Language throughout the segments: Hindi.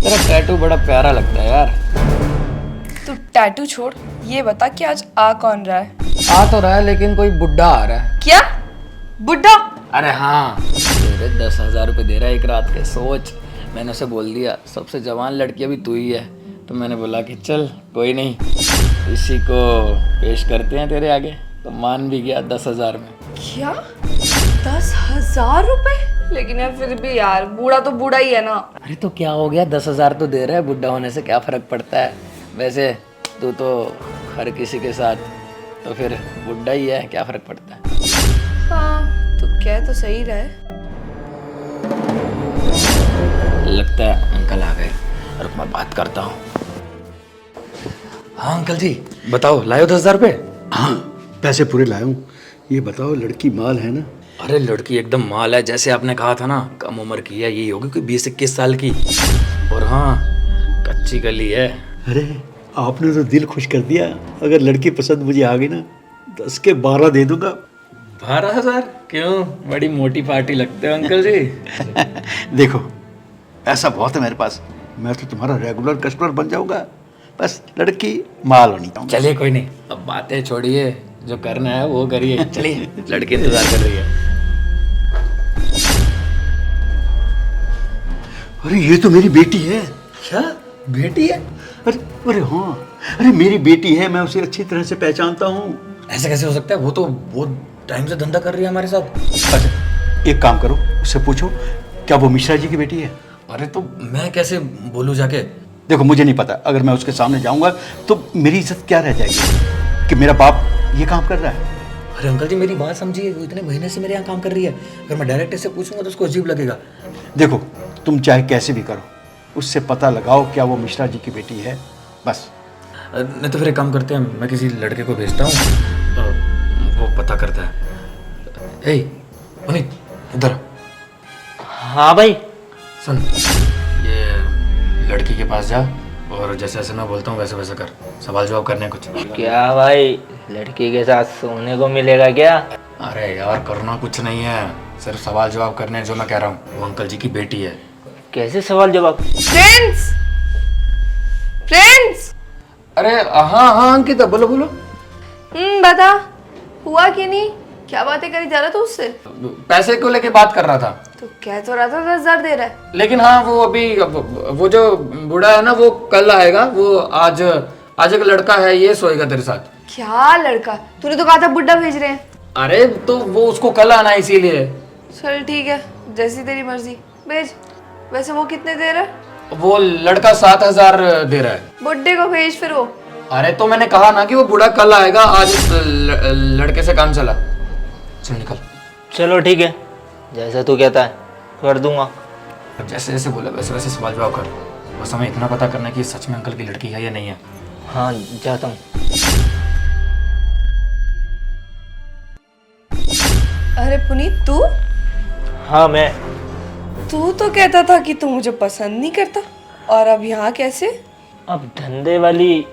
तेरा टैटू बड़ा प्यारा लगता है यार। तू टैटू छोड़, ये बता कि आज आ कौन रहा है? आ तो रहा है लेकिन कोई बुड्ढा आ रहा है। क्या? बुड्ढा? अरे हाँ, तेरे 10,000 रुपये दे रहा है एक रात के। सोच, मैंने उसे बोल दिया सबसे जवान लड़की अभी तू ही है, तो मैंने बोला कि चल कोई नहीं, इसी को पेश करते हैं तेरे आगे। तो मान भी गया 10,000 में। क्या? 10,000 रुपए? लेकिन यार फिर भी यार, बूढ़ा तो बूढ़ा ही है ना। अरे तो क्या हो गया, 10,000 तो दे रहा है, बुढ़ा होने से क्या फ़र्क पड़ता है। वैसे तू तो हर किसी के साथ तो फिर बुढ़ा ही है, क्या फ़र्क पड़ता है। हाँ, तो कह तो सही रहा है। लगता है अंकल आ गए, रुक मैं बात करता हूँ। हाँ अंकल जी, बताओ, लाए हो 10,000 रुपये? हाँ, पैसे पूरे लाया हूँ। ये बताओ, लड़की माल है ना? अरे लड़की एकदम माल है, जैसे आपने कहा था ना, कम उम्र की है, यही होगी कोई 20-21 साल की। और हाँ, कच्ची गली है। अरे आपने तो दिल खुश कर दिया। अगर लड़की पसंद मुझे आ गई ना, 10 के 12 दे दूंगा। 12,000? क्यों, बड़ी मोटी पार्टी लगते हो अंकल जी। देखो, ऐसा बहुत है मेरे पास। मैं तो तुम्हारा रेगुलर कस्टमर बन जाऊंगा। बस लड़की माल होनी चाहिए। चलिए कोई नहीं, अब बातें छोड़िए, जो करना है वो करिए। चलिए, लड़की इंतजार कर रही है। अरे ये तो मेरी बेटी है। क्या बेटी है? अरे अरे हाँ, अरे मेरी बेटी है, मैं उसे अच्छी तरह से पहचानता हूँ। ऐसे कैसे हो सकता है, वो तो बहुत टाइम से धंधा कर रही है हमारे साथ। अच्छा, एक काम करो, उससे पूछो क्या वो मिश्रा जी की बेटी है। अरे तो मैं कैसे बोलूँ जाके? देखो, मुझे नहीं पता, अगर मैं उसके सामने जाऊंगा तो मेरी इज्जत क्या रह जाएगी कि मेरा बाप ये काम कर रहा है। अरे अंकल जी मेरी बात समझिए, वो इतने महीने से मेरे यहाँ काम कर रही है। अगर मैं डायरेक्ट इससे पूछूंगा तो उसको अजीब लगेगा। देखो, तुम चाहे कैसे भी करो, उससे पता लगाओ क्या वो मिश्रा जी की बेटी है, बस। नहीं तो फिर एक काम करते हैं, मैं किसी लड़के को भेजता हूँ, वो पता करता है। ए पुनीत, इधर। हाँ भाई। सुन, ये लड़की के पास जा और जैसे जैसे मैं बोलता हूँ वैसे वैसे कर, सवाल जवाब करने कुछ। क्या भाई, लड़की के साथ सोने को मिलेगा क्या? अरे यार, करना कुछ नहीं है, सिर्फ सवाल जवाब करने हैं। जो मैं कह रहा हूँ, वो अंकल जी की बेटी है। कैसे सवाल जवाब? प्रिंस! प्रिंस! अरे हाँ हाँ अंकिता, बोलो बोलो। बता, हुआ कि नहीं? क्या बातें करी जा रहा था उससे? पैसे को लेके बात कर रहा था। तो कह तो रहा था 10,000 दे रहा है। लेकिन हाँ, वो अभी वो जो बूढ़ा है ना, वो कल आएगा। वो आज एक लड़का है, ये सोएगा तेरे साथ। क्या लड़का? तूने तो कहा था बुड्ढा भेज रहे हैं। अरे तो वो उसको कल आना है, इसीलिए। चल ठीक है, जैसी तेरी मर्जी, भेज। वैसे वो कितने दे रहा है? वो लड़का 7,000 दे रहा है। बुड्ढे को भेज फिर वो। अरे तो मैंने कहा ना कि वो बूढ़ा कल आएगा, आज इस लड़के से काम चला। चल निकल। चलो ठीक है, जैसा तू कहता है कर दूंगा। अब जैसे जैसे बोला वैसे वैसे सवाल जवाब कर। बस हमें इतना पता करना है कि सच में अंकल की लड़की है या नहीं है। हाँ जाता हूँ। अरे पुनीत, तू? हाँ मैं। तू तो कहता था कि तू मुझे पसंद नहीं करता, और अब यहाँ कैसे? अब धंधे वाली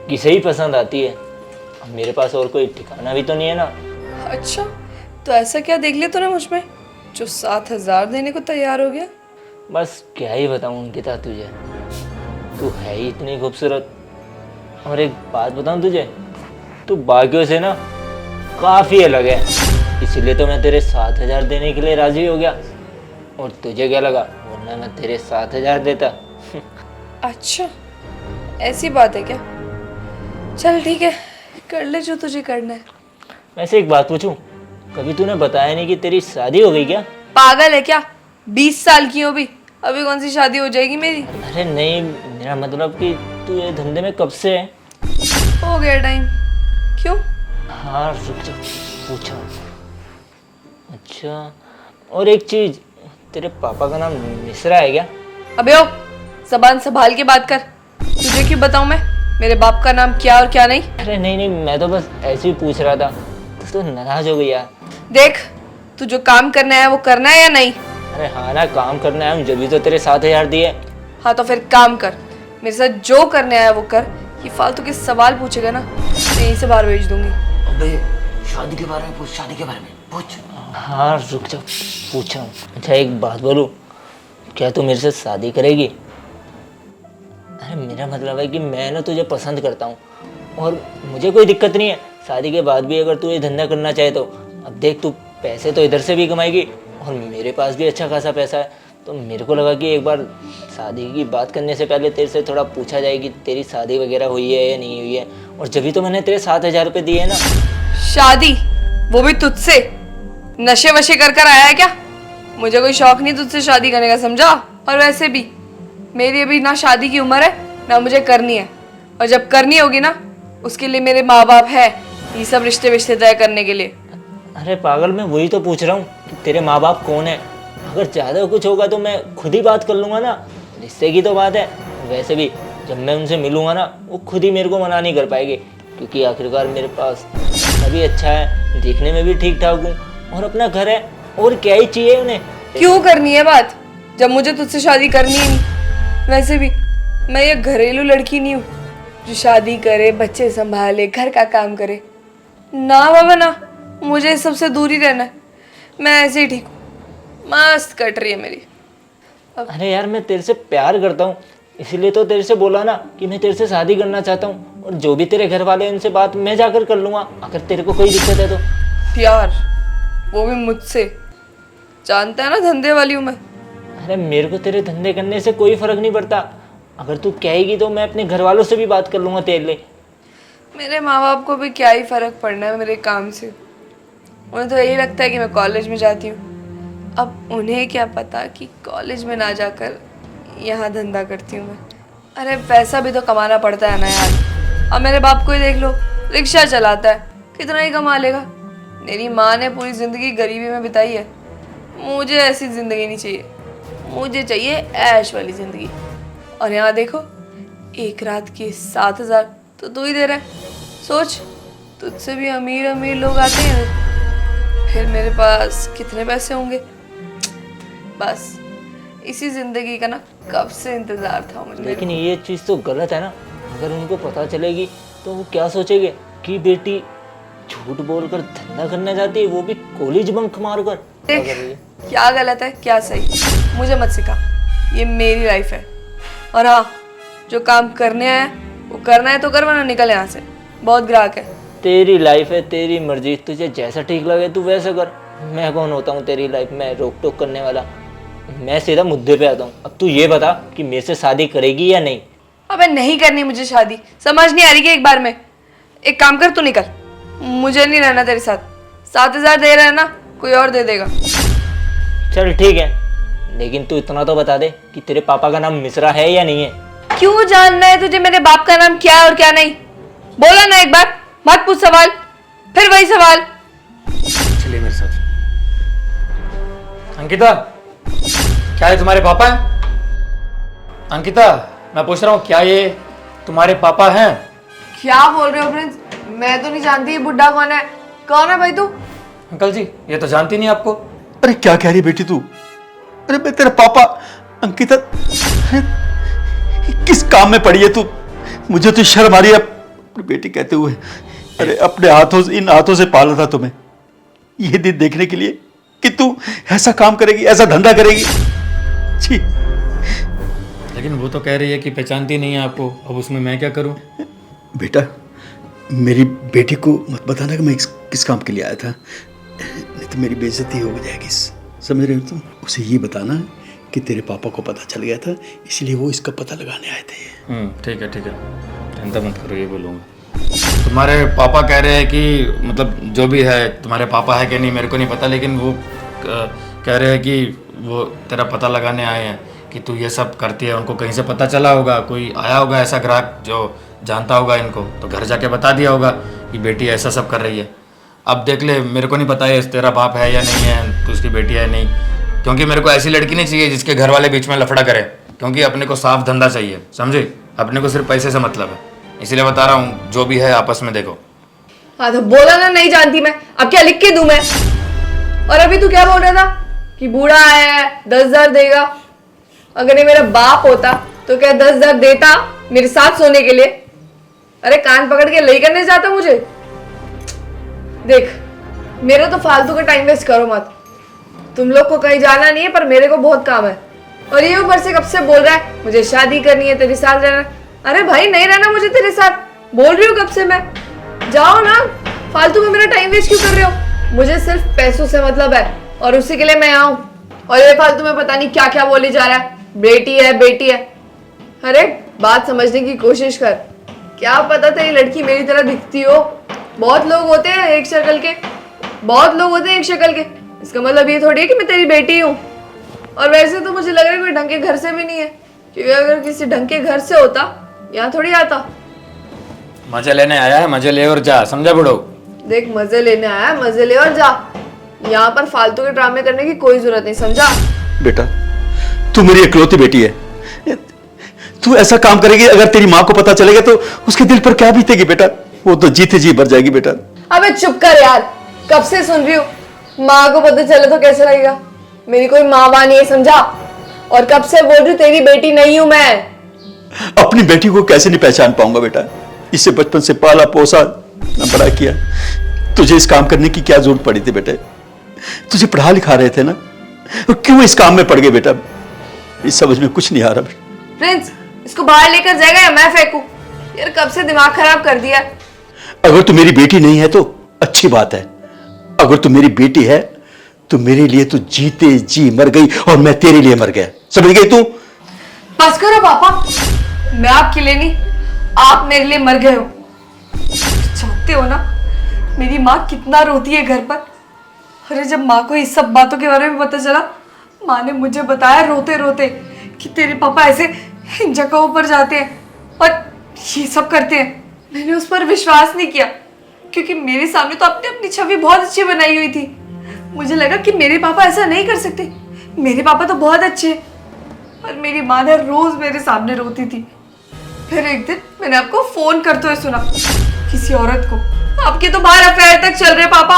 किसे ही पसंद आती है। अब मेरे पास और कोई ठिकाना भी तो नहीं है ना। अच्छा, तो ऐसा क्या देख लिया तूने मुझ में जो 7,000 देने को तैयार हो गया? बस क्या ही बताऊँ अंकिता तुझे, तू है ही इतनी खूबसूरत। और एक बात बताऊँ तुझे, तू बाकियों से ना काफ़ी अलग है, इसलिए तो मैं तेरे 7,000 देने के लिए राज़ी हो गया। और तुझे क्या लगा, वरना मैं तेरे 7,000 देता? अच्छा, ऐसी बात है क्या? चल ठीक है, कर ले जो तुझे करना है। वैसे एक बात पूछूं, कभी तूने बताया नहीं कि तेरी शादी हो गई क्या? पागल है क्या? 20 साल की हो भी, अभी कौन सी शादी हो जाएगी मेरी? अरे नहीं, मेरा मतलब कि तू ये धंधे में कब से है? हो गया टाइम। क्यों? हाँ रुक जा, पूछा। अच्छा, और एक चीज, तेरे पापा का नाम मिश्रा है क्या? अबे ओ, जबान संभाल के बात कर। तुझे क्यों बताऊं मैं मेरे बाप का नाम क्या और क्या नहीं? अरे नहीं नहीं, मैं तो बस ऐसे ही पूछ रहा था। तो नाराज हो गई यार। देख, तू जो काम करना है वो करना है या नहीं? अरे हाँ ना, काम करना है, जब भी तो तेरे 7,000 दिए। हाँ तो फिर काम कर, मेरे साथ जो करना है वो कर। ये फालतू के सवाल पूछेगा ना, मैं यहीं से बाहर भेज दूंगी। अबे शादी के बारे में पूछ, शादी के बारे में पूछ। हाँ रुक जा, पूछा हूँ। अच्छा एक बात बोलूँ, क्या तू मेरे से शादी करेगी? अरे मेरा मतलब है कि मैं ना तुझे पसंद करता हूँ और मुझे कोई दिक्कत नहीं है शादी के बाद भी अगर तू ये धंधा करना चाहे तो। अब देख तू पैसे तो इधर से भी कमाएगी और मेरे पास भी अच्छा खासा पैसा है, तो मेरे को लगा कि एक बार शादी की बात करने से पहले तेरे से थोड़ा पूछा जाए कि तेरी शादी वगैरह हुई है या नहीं हुई है। और जब तो मैंने तेरे 7,000 रुपये दिए ना। शादी, वो भी तुझसे? नशे वशे कर आया है क्या? मुझे कोई शौक नहीं तुझसे शादी करने का, समझा? और वैसे भी मेरी अभी ना शादी की उम्र है ना मुझे करनी है, और जब करनी होगी ना उसके लिए मेरे माँ बाप है ये सब रिश्ते विश्ते तय करने के लिए। अरे पागल, मैं वही तो पूछ रहा हूँ कि तेरे माँ बाप कौन है। अगर ज़्यादा कुछ होगा तो मैं खुद ही बात कर लूँगा ना, रिश्ते की तो बात है। वैसे भी जब मैं उनसे मिलूँगा ना वो खुद ही मेरे को मना नहीं कर पाएंगे, क्योंकि आखिरकार मेरे पास अभी अच्छा है, देखने में भी ठीक ठाक हूँ और अपना घर है, और क्या ही चाहिए उन्हें। क्यों करनी है बात जब मुझे तुझसे शादी करनी ही नहीं? वैसे भी मैं ये घरेलू लड़की नहीं हूँ जो शादी करे, बच्चे संभाले, घर का काम करे। ना बाबा ना, मुझे इस सबसे दूर ही रहना है। मैं ऐसे ही ठीक हूँ, मस्त कट रही है मेरी। अरे यार, मैं तेरे से प्यार करता हूँ, इसीलिए तो तेरे से बोला ना कि मैं तेरे से शादी करना चाहता हूँ, और जो भी तेरे घर वाले हैं उनसे बात मैं जाकर कर लूँगा अगर तेरे को कोई दिक्कत है तो। प्यार, वो भी मुझसे? जानता है ना धंधे वाली हूँ मैं। अरे मेरे को तेरे धंधे करने से कोई फर्क नहीं पड़ता, अगर तू कहेगी तो मैं अपने घर वालों से भी बात कर लूँगा तेरे लिए। मेरे माँ बाप को भी क्या ही फर्क पड़ना है मेरे काम से, उन्हें तो यही लगता है कि मैं कॉलेज में जाती हूँ। अब उन्हें क्या पता कि कॉलेज में ना जाकर यहाँ धंधा करती हूँ मैं। अरे पैसा भी तो कमाना पड़ता है ना यार। अब मेरे बाप को ही देख लो, रिक्शा चलाता है, कितना ही कमा लेगा। मेरी माँ ने पूरी ज़िंदगी गरीबी में बिताई है। मुझे ऐसी ज़िंदगी नहीं चाहिए, मुझे चाहिए ऐश वाली ज़िंदगी। और यहाँ देखो, एक रात की 7,000 तो तू ही दे रहा है। सोच, तुझसे भी अमीर अमीर लोग आते हैं, फिर मेरे पास कितने पैसे होंगे। बस इसी ज़िंदगी का ना कब से इंतज़ार था मुझे। लेकिन ये चीज़ तो गलत है ना, अगर उनको पता चलेगी तो वो क्या सोचेंगे कि बेटी झूठ बोलकर धंधा करने जाती है, वो भी कॉलेज बंक मारकर। देख, क्या गलत है क्या सही मुझे मत सिखा, ये मेरी लाइफ है। और हाँ, जो काम करने आया वो करना है तो कर, वरना निकल यहाँ से, बहुत ग्राहक है। तेरी लाइफ है, तेरी मर्जी, तुझे जैसा ठीक लगे तू वैसा कर। मैं कौन होता हूँ तेरी लाइफ में रोक टोक करने वाला? मैं सीधा मुद्दे पे आता हूँ। अब तू ये बता कि मेरे से शादी करेगी या नहीं? अबे नहीं करनी मुझे शादी, समझ नहीं आ रही कि एक बार में? एक काम कर, तू निकल, मुझे नहीं रहना तेरे साथ। 7,000 दे रहा है ना, कोई और दे देगा। चल ठीक है, लेकिन तू इतना तो बता दे कि तेरे पापा का नाम मिश्रा है या नहीं है? क्यों जानना है तुझे मेरे बाप का नाम क्या है और क्या नहीं? बोला ना एक बार, मत पूछ सवाल, फिर वही सवाल। चलिए मेरे साथ। अंकिता, क्या ये तुम्हारे पापा हैं? अंकिता, मैं पूछ रहा हूँ, क्या ये तुम्हारे पापा हैं? क्या बोल रहे हो प्रिंस? मैं तो नहीं जानती ये बुड्ढा कौन है। कौन है भाई तू? अंकल जी, ये तो जानती नहीं आपको। अरे क्या कह रही बेटी तू? अरे मैं तेरा पापा। अंकिता, अरे किस काम में पड़ी है तू? मुझे तो शर्म आ रही है अपनी बेटी कहते हुए। अरे अपने हाथों से, इन हाथों से पाला था तुम्हें ये दिन देखने के लिए कि तू ऐसा काम करेगी, ऐसा धंधा करेगी। छी। लेकिन वो तो कह रही है कि पहचानती नहीं है आपको, अब उसमें मैं क्या करूं? बेटा, मेरी बेटी को मत बताना कि मैं किस काम के लिए आया था, नहीं तो मेरी बेइज्जती हो जाएगी। समझ रहे हो तुम? उसे ये बताना कि तेरे पापा को पता चल गया था, इसलिए वो इसका पता लगाने आए थे। ठीक है ठीक है, चिंता मत करो, ये बोलूँगा। तुम्हारे पापा कह रहे हैं कि मतलब जो भी है, तुम्हारे पापा है कि नहीं मेरे को नहीं पता, लेकिन वो कह रहे हैं कि वो तेरा पता लगाने आए हैं कि तू ये सब करती है। उनको कहीं से पता चला होगा, कोई आया होगा ऐसा ग्राहक जो जानता होगा इनको, तो घर जाके बता दिया होगा कि बेटी ऐसा सब कर रही है। अब देख ले, मेरे को नहीं पता है तेरा बाप है या नहीं है, तो उसकी बेटी है नहीं, क्योंकि मेरे को ऐसी लड़की नहीं चाहिए जिसके घर वाले बीच में लफड़ा करे, क्योंकि अपने को साफ धंधा चाहिए, समझे? अपने को सिर्फ पैसे से मतलब है, इसलिए बता रहा हूँ, जो भी है आपस में देखो। हाँ तो बोला ना नहीं जानती मैं, अब क्या लिख के दूं मैं? और अभी तू क्या बोल रहा था कि बूढ़ा आया है 10,000 देगा? अगर ये मेरा बाप होता तो क्या 10,000 देता मेरे साथ सोने के लिए? अरे कान पकड़ के ले करने जाता मुझे। देख, मेरा तो फालतू का टाइम वेस्ट करो मत। तुम लोग को कहीं जाना नहीं है, पर मेरे को बहुत काम है। और ये ऊपर से कब से बोल रहा है मुझे शादी करनी है, तेरे साथ रहना। अरे भाई नहीं रहना मुझे तेरे साथ, बोल रही हूँ कब से मैं। जाओ ना, फालतू में मेरा टाइम वेस्ट क्यों कर रहे हो? मुझे सिर्फ पैसों से मतलब है और उसी के लिए मैं आऊँ। और ये फालतू में पता नहीं क्या क्या बोली जा रहा है, बेटी है बेटी है। अरे बात समझने की कोशिश कर, क्या पता तेरी लड़की मेरी तरह दिखती हो। बहुत लोग होते हैं एक शक्ल के, बहुत लोग होते हैं एक शक्ल के। इसका मतलब ये थोड़ी है कि मैं तेरी बेटी हूँ। और वैसे तो मुझे लग रहा है कोई ढंग के घर से भी नहीं है, क्योंकि अगर किसी ढंग के घर से होता यहाँ थोड़ी आता। मजे लेने आया है, मजे ले और जा, समझा बुढ़ो? देख मजे लेने आया है, मजे ले और जा। यहाँ पर फालतू के ड्रामे करने की कोई जरूरत नहीं, समझा? बेटा तू मेरी इकलौती बेटी है, तू ऐसा काम करेगी अगर तेरी माँ को पता चलेगा तो उसके दिल पर क्या बीतेगी बेटा? वो तो जीते जी मर जाएगी बेटा। अबे चुप कर यार, कब से सुन रही हूँ। माँ को पता चले तो कैसे लगेगा? मेरी कोई माँ बाप नहीं है, समझा? और कब से बोल रही हूँ तेरी बेटी नहीं हूं मैं। अपनी बेटी को कैसे नहीं पहचान पाऊंगा बेटा? इसे बचपन से पाला पोसा न बड़ा किया। तुझे इस काम करने की क्या जरूरत पड़ी थी बेटे? तुझे पढ़ा लिखा रहे थे ना, तो क्यों इस काम में पड़ गए बेटा? इस समझ में कुछ नहीं आ रहा बेटा। प्रिंस इसको बाहर लेकर जाएगा या मैं फेंकूं? यार कब से दिमाग खराब कर दिया। अगर तू मेरी बेटी नहीं है तो अच्छी बात है, अगर तू मेरी बेटी है तो मेरे लिए तू जीते जी मर गई और मैं तेरे लिए मर गया, समझ गई तू? बस करो पापा, मैं आपके लिए नहीं, आप मेरे लिए मर गए हो। जानते हो ना मेरी माँ कितना रोती है घर पर। अरे जब माँ को इस सब बातों के बारे में पता चला, माँ ने मुझे बताया रोते रोते कि तेरे पापा ऐसे इन जगहों पर जाते हैं और ये सब करते हैं। मैंने उस पर विश्वास नहीं किया, क्योंकि मेरे सामने तो आपने अपनी छवि बहुत अच्छी बनाई हुई थी। मुझे लगा कि मेरे पापा ऐसा नहीं कर सकते, मेरे पापा तो बहुत अच्छे हैं। और मेरी माँ ने रोज मेरे सामने रोती थी। फिर एक दिन मैंने आपको फोन करते हुए सुना, किसी औरत को। आपके तो बाहर अफेयर तक चल रहे पापा।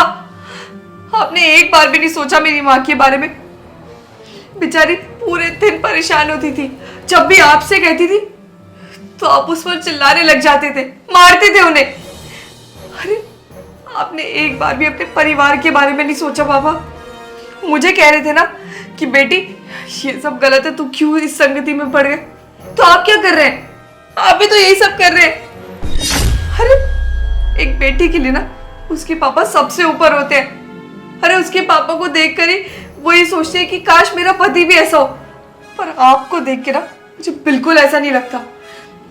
आपने एक बार भी नहीं सोचा मेरी माँ के बारे में। बेचारी पूरे दिन परेशान होती थी, जब भी आपसे कहती थी तो आप उस पर चिल्लाने लग जाते थे, मारते थे उन्हें। अरे आपने एक बार भी अपने परिवार के बारे में नहीं सोचा पापा। मुझे कह रहे थे ना कि बेटी ये सब गलत है, तू क्यों इस संगति में पड़ गए? तो आप क्या कर रहे हैं? आप भी तो यही सब कर रहे हैं। अरे एक बेटी के लिए ना उसके पापा सबसे ऊपर होते हैं। अरे उसके पापा को देखकर ही वो ये सोचते हैं कि काश मेरा पति भी ऐसा हो। पर आपको देख के ना मुझे बिल्कुल ऐसा नहीं लगता।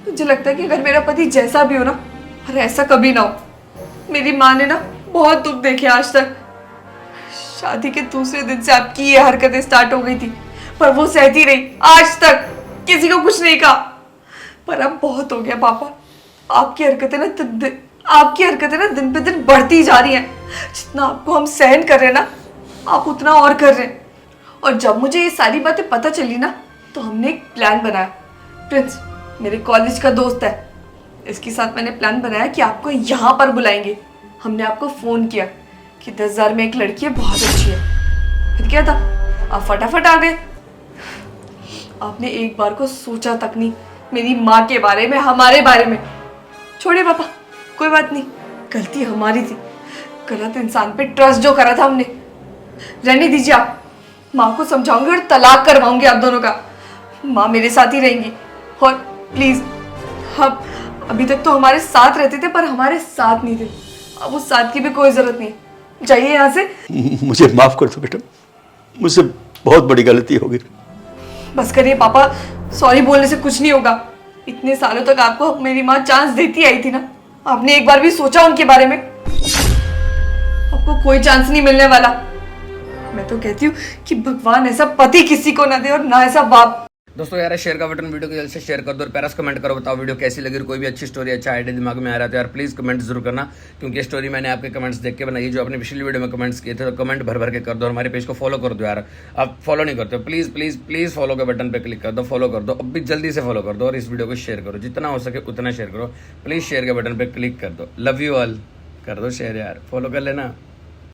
मुझे लगता है कि अगर मेरा पति जैसा भी हो ना, पर ऐसा कभी ना हो। मेरी माँ ने ना बहुत दुख देखे आज तक। शादी के दूसरे दिन से आपकी ये हरकतें स्टार्ट हो गई थी, पर वो सहती रही, आज तक किसी को कुछ नहीं कहा। पर अब बहुत हो गया पापा, आपकी हरकतें ना दिन पे दिन बढ़ती जा रही हैं। जितना आपको हम सहन कर रहे हैं ना, आप उतना और कर रहे हैं। और जब मुझे ये सारी बातें पता चली ना, तो हमने एक प्लान बनाया। प्रिंस मेरे कॉलेज का दोस्त है, इसके साथ मैंने प्लान बनाया कि आपको यहाँ पर बुलाएंगे। हमने आपको फोन किया कि 10,000 में एक लड़की है, बहुत अच्छी है। फिर क्या था, आप फटाफट आ गए। आपने एक बार को सोचा तक नहीं मेरी माँ के बारे में, हमारे बारे में। छोड़िए पापा, कोई बात नहीं, गलती हमारी थी। गलत इंसान पे ट्रस्ट जो करा था हमने, रहने दीजिए। आप माँ को समझाऊंगी और तलाक करवाऊंगी आप दोनों का। माँ मेरे साथ ही रहेंगी। और प्लीज, हम अभी तक तो हमारे साथ रहते थे, पर हमारे साथ नहीं थे। अब उस साथ की भी कोई जरूरत नहीं है। जाइए यहाँ से। मुझे माफ कर दो बेटा, मुझसे बहुत बड़ी गलती हो गई। बस करिए पापा, सॉरी बोलने से कुछ नहीं होगा। इतने सालों तक आपको मेरी माँ चांस देती आई थी ना, आपने एक बार भी सोचा उनके बारे में? आपको कोई चांस नहीं मिलने वाला। मैं तो कहती हूँ कि भगवान ऐसा पति किसी को ना दे और ना ऐसा बाप। दोस्तों यार शेयर का बटन वीडियो को जल्द से शेयर कर दो और प्यारा कमेंट करो, बताओ वीडियो कैसी लगी। और कोई भी अच्छी स्टोरी, अच्छा आइडिया दिमाग में आ रहा है तो यार प्लीज़ कमेंट जरूर करना, क्योंकि ये स्टोरी मैंने आपके कमेंट्स देख के बनाई। जो आपने पिछली वीडियो में कमेंट्स किए थे तो कमेंट भर भर के कर दो। और हमारे पेज को फॉलो कर दो यार, आप फॉलो नहीं करते हो, प्लीज़ प्लीज़ प्लीज़ फॉलो के बटन पर क्लिक कर दो, फॉलो कर दो, अब भी जल्दी से फॉलो कर दो। और इस वीडियो को शेयर करो, जितना हो सके उतना शेयर करो, प्लीज़ शेयर के बटन पर क्लिक कर दो। लव यू ऑल, कर दो शेयर यार, फॉलो कर लेना।